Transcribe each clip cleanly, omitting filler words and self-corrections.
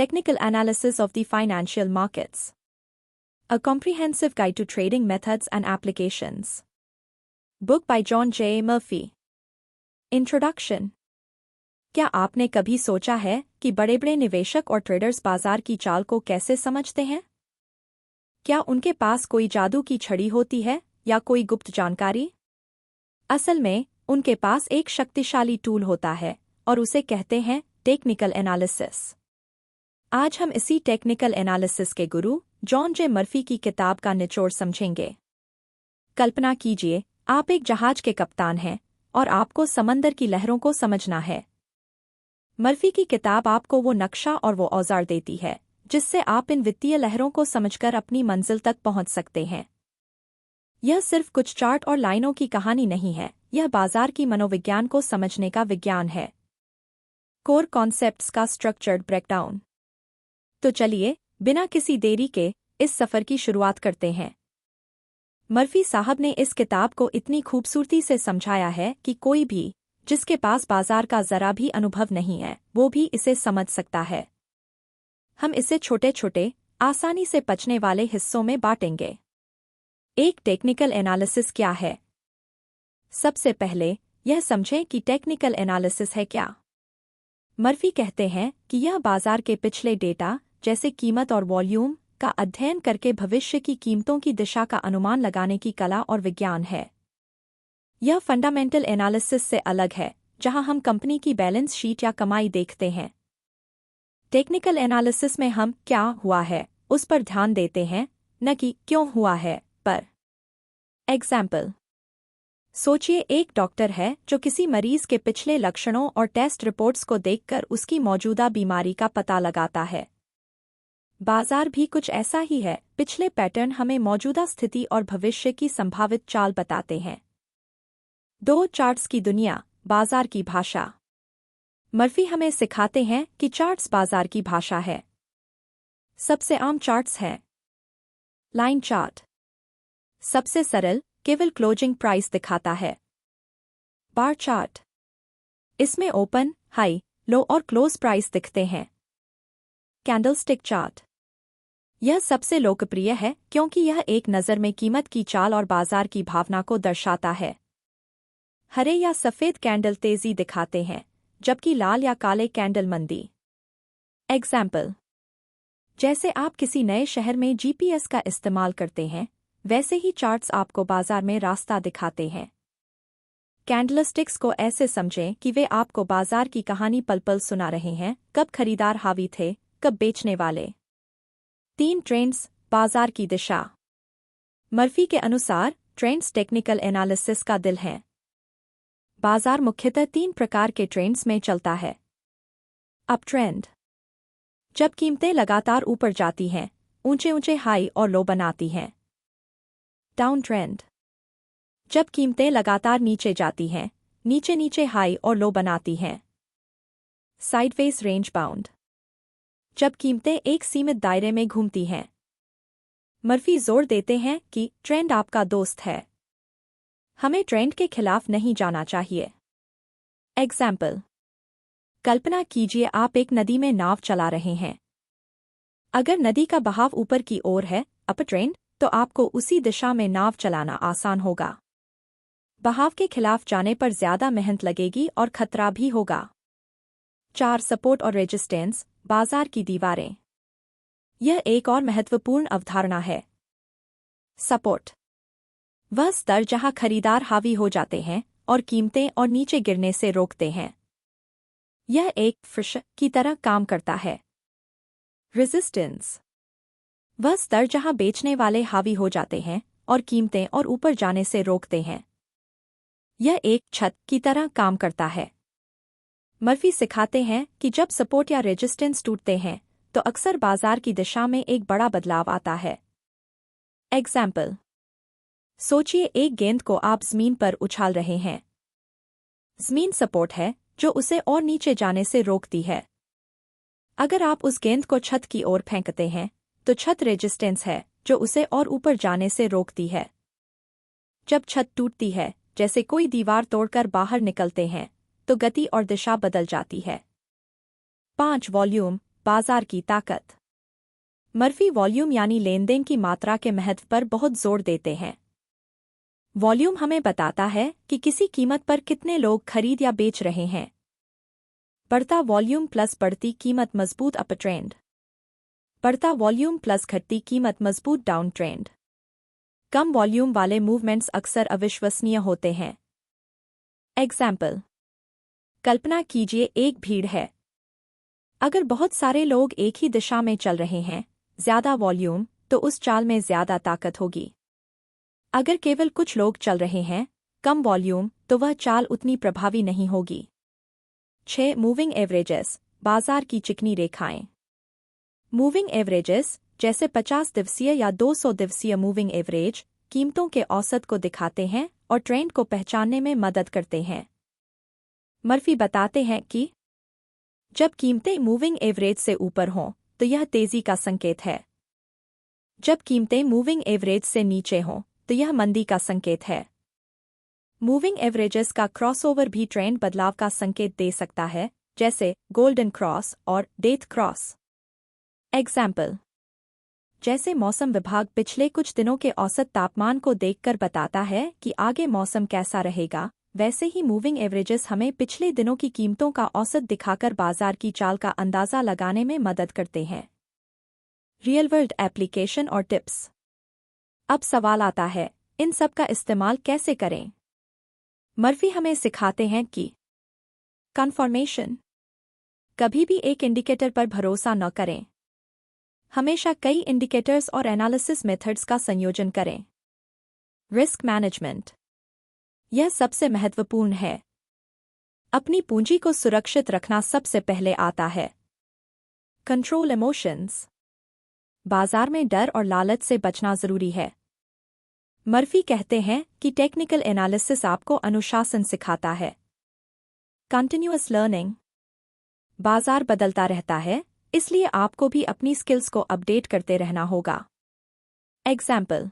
Technical Analysis of the Financial Markets. A Comprehensive Guide to Trading Methods and Applications. Book by John J. Murphy. Introduction. क्या आपने कभी सोचा है कि बड़े-बड़े निवेशक और ट्रेडर्स बाजार की चाल को कैसे समझते हैं? क्या उनके पास कोई जादू की छड़ी होती है या कोई गुप्त जानकारी? असल में, उनके पास एक शक्तिशाली टूल होता है और उसे कहते हैं टेक्निकल एनालिसिस। आज हम इसी टेक्निकल एनालिसिस के गुरु जॉन जे मर्फी की किताब का निचोड़ समझेंगे। कल्पना कीजिए, आप एक जहाज के कप्तान हैं और आपको समंदर की लहरों को समझना है। मर्फी की किताब आपको वो नक्शा और वो औजार देती है जिससे आप इन वित्तीय लहरों को समझकर अपनी मंजिल तक पहुंच सकते हैं। यह सिर्फ कुछ चार्ट और लाइनों की कहानी नहीं है, यह बाजार की मनोविज्ञान को समझने का विज्ञान है। कोर कॉन्सेप्ट्स का स्ट्रक्चर्ड ब्रेकडाउन। तो चलिए, बिना किसी देरी के इस सफर की शुरुआत करते हैं। मर्फी साहब ने इस किताब को इतनी खूबसूरती से समझाया है कि कोई भी जिसके पास बाजार का जरा भी अनुभव नहीं है, वो भी इसे समझ सकता है। हम इसे छोटे-छोटे, आसानी से पचने वाले हिस्सों में बांटेंगे। एक टेक्निकल एनालिसिस क्या है? सबसे पहले यह समझें कि टेक्निकल एनालिसिस है क्या। मर्फी कहते हैं कि यह बाजार के पिछले डेटा जैसे कीमत और वॉल्यूम का अध्ययन करके भविष्य की कीमतों की दिशा का अनुमान लगाने की कला और विज्ञान है। यह फंडामेंटल एनालिसिस से अलग है, जहां हम कंपनी की बैलेंस शीट या कमाई देखते हैं। टेक्निकल एनालिसिस में हम क्या हुआ है उस पर ध्यान देते हैं, न कि क्यों हुआ है पर। एग्जाम्पल। सोचिए, एक डॉक्टर है जो किसी मरीज के पिछले लक्षणों और टेस्ट रिपोर्ट्स को देखकर उसकी मौजूदा बीमारी का पता लगाता है। बाजार भी कुछ ऐसा ही है, पिछले पैटर्न हमें मौजूदा स्थिति और भविष्य की संभावित चाल बताते हैं। दो चार्ट्स की दुनिया, बाजार की भाषा। मर्फी हमें सिखाते हैं कि चार्ट्स बाजार की भाषा है। सबसे आम चार्ट्स हैं। लाइन चार्ट सबसे सरल, केवल क्लोजिंग प्राइस दिखाता है। बार चार्ट इसमें ओपन, हाई, लो और क्लोज प्राइस दिखते हैं। कैंडलस्टिक चार्ट यह सबसे लोकप्रिय है क्योंकि यह एक नज़र में कीमत की चाल और बाजार की भावना को दर्शाता है। हरे या सफ़ेद कैंडल तेजी दिखाते हैं, जबकि लाल या काले कैंडल मंदी। एग्जाम्पल। जैसे आप किसी नए शहर में जीपीएस का इस्तेमाल करते हैं, वैसे ही चार्ट्स आपको बाजार में रास्ता दिखाते हैं। कैंडलस्टिक्स को ऐसे समझें कि वे आपको बाजार की कहानी पल पल सुना रहे हैं, कब खरीदार हावी थे, कब बेचने वाले। 3 ट्रेंड्स, बाजार की दिशा। मर्फी के अनुसार ट्रेंड्स टेक्निकल एनालिसिस का दिल हैं। बाजार मुख्यतः 3 प्रकार के ट्रेंड्स में चलता है। अप ट्रेंड जब कीमतें लगातार ऊपर जाती हैं, ऊंचे-ऊंचे हाई और लो बनाती हैं। डाउन ट्रेंड जब कीमतें लगातार नीचे जाती हैं, नीचे-नीचे हाई और लो बनाती हैं। साइडवेज रेंज बाउंड जब कीमतें एक सीमित दायरे में घूमती हैं। मर्फी जोर देते हैं कि ट्रेंड आपका दोस्त है। हमें ट्रेंड के खिलाफ नहीं जाना चाहिए। एग्जाम्पल। कल्पना कीजिए, आप एक नदी में नाव चला रहे हैं। अगर नदी का बहाव ऊपर की ओर है, अप ट्रेंड, तो आपको उसी दिशा में नाव चलाना आसान होगा। बहाव के खिलाफ जाने पर ज्यादा मेहनत लगेगी और खतरा भी होगा। 4 सपोर्ट और रेजिस्टेंस, बाजार की दीवारें। यह एक और महत्वपूर्ण अवधारणा है। सपोर्ट वह स्तर जहां खरीदार हावी हो जाते हैं और कीमतें और नीचे गिरने से रोकते हैं। यह एक फिश की तरह काम करता है। रेजिस्टेंस वह स्तर जहां बेचने वाले हावी हो जाते हैं और कीमतें और ऊपर जाने से रोकते हैं। यह एक छत की तरह काम करता है। मर्फी सिखाते हैं कि जब सपोर्ट या रेजिस्टेंस टूटते हैं, तो अक्सर बाजार की दिशा में एक बड़ा बदलाव आता है। एग्जाम्पल। सोचिए, एक गेंद को आप जमीन पर उछाल रहे हैं। जमीन सपोर्ट है जो उसे और नीचे जाने से रोकती है। अगर आप उस गेंद को छत की ओर फेंकते हैं, तो छत रेजिस्टेंस है जो उसे और ऊपर जाने से रोकती है। जब छत टूटती है, जैसे कोई दीवार तोड़कर बाहर निकलते हैं, तो गति और दिशा बदल जाती है। 5 वॉल्यूम, बाजार की ताकत। मर्फी वॉल्यूम यानी लेनदेन की मात्रा के महत्व पर बहुत जोर देते हैं। वॉल्यूम हमें बताता है कि किसी कीमत पर कितने लोग खरीद या बेच रहे हैं। बढ़ता वॉल्यूम प्लस बढ़ती कीमत मजबूत अप ट्रेंड। बढ़ता वॉल्यूम प्लस घटती कीमत मजबूत डाउन ट्रेंड। कम वॉल्यूम वाले मूवमेंट्स अक्सर अविश्वसनीय होते हैं। एग्जाम्पल, कल्पना कीजिए एक भीड़ है। अगर बहुत सारे लोग एक ही दिशा में चल रहे हैं, ज्यादा वॉल्यूम, तो उस चाल में ज्यादा ताकत होगी। अगर केवल कुछ लोग चल रहे हैं, कम वॉल्यूम, तो वह चाल उतनी प्रभावी नहीं होगी। 6. मूविंग एवरेजेस, बाजार की चिकनी रेखाएं। मूविंग एवरेजेस, जैसे 50 दिवसीय या 200 दिवसीय मूविंग एवरेज, कीमतों के औसत को दिखाते हैं और ट्रेंड को पहचानने में मदद करते हैं। मर्फी बताते हैं कि जब कीमतें मूविंग एवरेज से ऊपर हों, तो यह तेजी का संकेत है। जब कीमतें मूविंग एवरेज से नीचे हों, तो यह मंदी का संकेत है। मूविंग एवरेजेस का क्रॉसओवर भी ट्रेंड बदलाव का संकेत दे सकता है, जैसे गोल्डन क्रॉस और डेथ क्रॉस। एग्जाम्पल, जैसे मौसम विभाग पिछले कुछ दिनों के औसत तापमान को देखकर बताता है कि आगे मौसम कैसा रहेगा, वैसे ही मूविंग एवरेजेस हमें पिछले दिनों की कीमतों का औसत दिखाकर बाजार की चाल का अंदाजा लगाने में मदद करते हैं। रियल वर्ल्ड एप्लीकेशन और टिप्स। अब सवाल आता है, इन सब का इस्तेमाल कैसे करें? मर्फी हमें सिखाते हैं कि कन्फर्मेशन, कभी भी एक इंडिकेटर पर भरोसा न करें। हमेशा कई इंडिकेटर्स और एनालिसिस मेथड्स का संयोजन करें। रिस्क मैनेजमेंट, यह सबसे महत्वपूर्ण है। अपनी पूंजी को सुरक्षित रखना सबसे पहले आता है। कंट्रोल इमोशंस, बाजार में डर और लालच से बचना जरूरी है। मर्फी कहते हैं कि टेक्निकल एनालिसिस आपको अनुशासन सिखाता है। कंटिन्यूअस लर्निंग, बाजार बदलता रहता है, इसलिए आपको भी अपनी स्किल्स को अपडेट करते रहना होगा। एग्जाम्पल,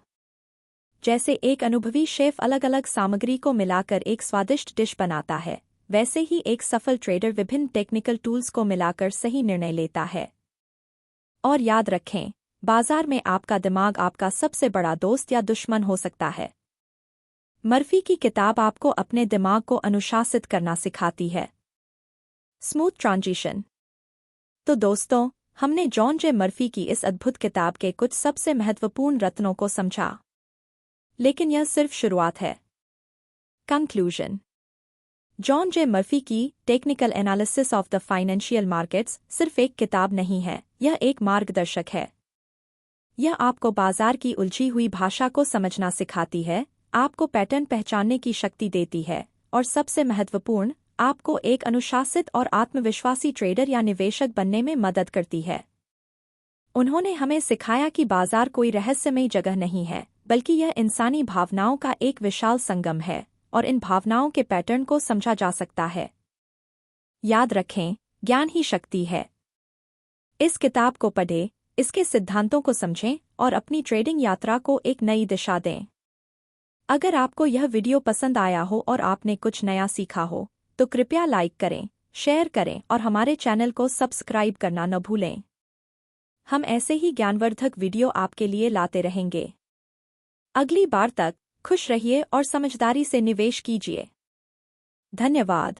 जैसे एक अनुभवी शेफ अलग अलग सामग्री को मिलाकर एक स्वादिष्ट डिश बनाता है, वैसे ही एक सफल ट्रेडर विभिन्न टेक्निकल टूल्स को मिलाकर सही निर्णय लेता है। और याद रखें, बाजार में आपका दिमाग आपका सबसे बड़ा दोस्त या दुश्मन हो सकता है। मर्फी की किताब आपको अपने दिमाग को अनुशासित करना सिखाती है। Smooth transition. तो दोस्तों, हमने जॉन जे मर्फी की इस अद्भुत किताब के कुछ सबसे महत्वपूर्ण रत्नों को समझा। लेकिन यह सिर्फ शुरुआत है। कंक्लूजन। जॉन जे मर्फी की technical analysis of the financial markets सिर्फ एक किताब नहीं है, यह एक मार्गदर्शक है। यह आपको बाजार की उलझी हुई भाषा को समझना सिखाती है, आपको पैटर्न पहचानने की शक्ति देती है, और सबसे महत्वपूर्ण, आपको एक अनुशासित और आत्मविश्वासी ट्रेडर या निवेशक बनने में मदद करती है। उन्होंने हमें सिखाया कि बाजार कोई रहस्यमयी जगह नहीं है, बल्कि यह इंसानी भावनाओं का एक विशाल संगम है, और इन भावनाओं के पैटर्न को समझा जा सकता है। याद रखें, ज्ञान ही शक्ति है। इस किताब को पढ़ें, इसके सिद्धांतों को समझें और अपनी ट्रेडिंग यात्रा को एक नई दिशा दें। अगर आपको यह वीडियो पसंद आया हो और आपने कुछ नया सीखा हो, तो कृपया लाइक करें, शेयर करें और हमारे चैनल को सब्सक्राइब करना न भूलें। हम ऐसे ही ज्ञानवर्धक वीडियो आपके लिए लाते रहेंगे। अगली बार तक खुश रहिए और समझदारी से निवेश कीजिए। धन्यवाद।